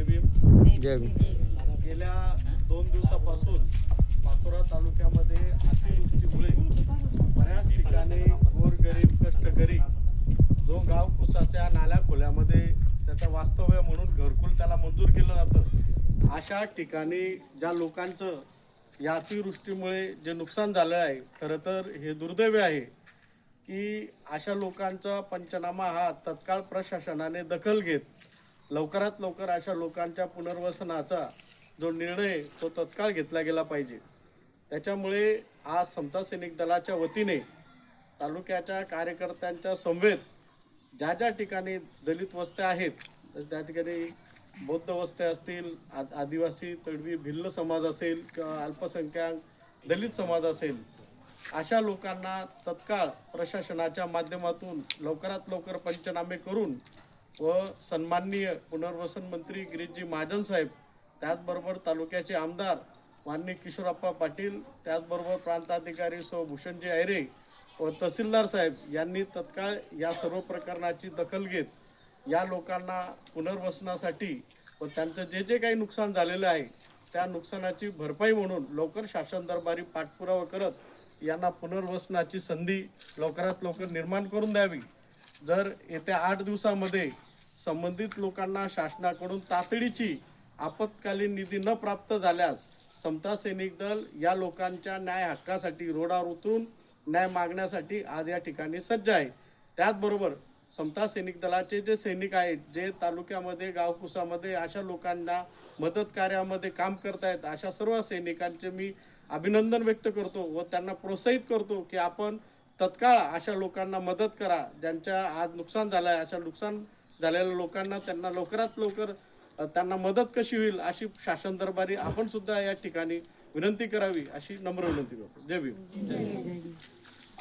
जय भीम. जय भीम. गेल्या 2 दिवसापासून पाचोरा तालुक्यामध्ये अतिवृष्टीमुळे बऱ्याच ठिकाणी गोरगरीब कष्टकरी जो गाव कुसाच्या नाल्या खोल्यामध्ये त्याचं वास्तव्य म्हणून घरकुल त्याला मंजूर केलं जातं, अशा ठिकाणी ज्या लोकांचं या अतिवृष्टीमुळे जे नुकसान झालं आहे, खरं तर हे दुर्दैवी आहे की अशा लोकांचा पंचनामा हा तत्काळ प्रशासनाने दखल घेत लवकरात लवकर अशा लोकांच्या पुनर्वसनाचा जो निर्णय तो तत्काळ घेतला गेला पाहिजे. त्याच्यामुळे आज समता सैनिक दलाच्या वतीने तालुक्याच्या कार्यकर्त्यांच्या समवेत ज्या ज्या ठिकाणी दलित वस्त्या आहेत, त्या ठिकाणी बौद्ध वस्त्या असतील, आदिवासी तडवी भिल्ल समाज असेल किंवा अल्पसंख्याक दलित समाज असेल, अशा लोकांना तत्काळ प्रशासनाच्या माध्यमातून लवकरात लवकर पंचनामे करून व सन्माननीय पुनर्वसन मंत्री गिरीशजी महाजन साहेब, त्याचबरोबर तालुक्याचे आमदार माननीय किशोरप्पा पाटील, त्याचबरोबर प्रांताधिकारी सौ भूषणजी आयरे व तहसीलदार साहेब यांनी तत्काळ या सर्व प्रकरणाची दखल घेत या लोकांना पुनर्वसनासाठी व त्यांचं जे जे काही नुकसान झालेलं आहे त्या नुकसानाची भरपाई म्हणून लवकर शासन दरबारी पाठपुरावा करत यांना पुनर्वसनाची संधी लवकरात लवकर निर्माण करून द्यावी. जर येत्या 8 दिवसामध्ये संबंधित लोकांना शासनाकडून तातडीची आपत्कालीन निधी न प्राप्त झाल्यास समता सैनिक दल या लोकांच्या न्याय हक्कासाठी रोडावर उतरून न्याय मागण्यासाठी आज या ठिकाणी सज्ज आहे. त्याचबरोबर समता सैनिक दलाचे जे सैनिक आहेत, जे तालुक्यामध्ये गावकुसामध्ये अशा लोकांना मदत कार्यामध्ये काम करतायत, अशा सर्व सैनिकांचे मी अभिनंदन व्यक्त करतो व त्यांना प्रोत्साहित करतो की आपण तत्काळ अशा लोकांना मदत करा ज्यांच्या आज नुकसान झालं आहे. अशा नुकसान झालेल्या लोकांना त्यांना लवकरात लवकर त्यांना मदत कशी होईल अशी शासन दरबारी आपण सुद्धा या ठिकाणी विनंती करावी अशी नम्र विनंती करतो. जय भीम.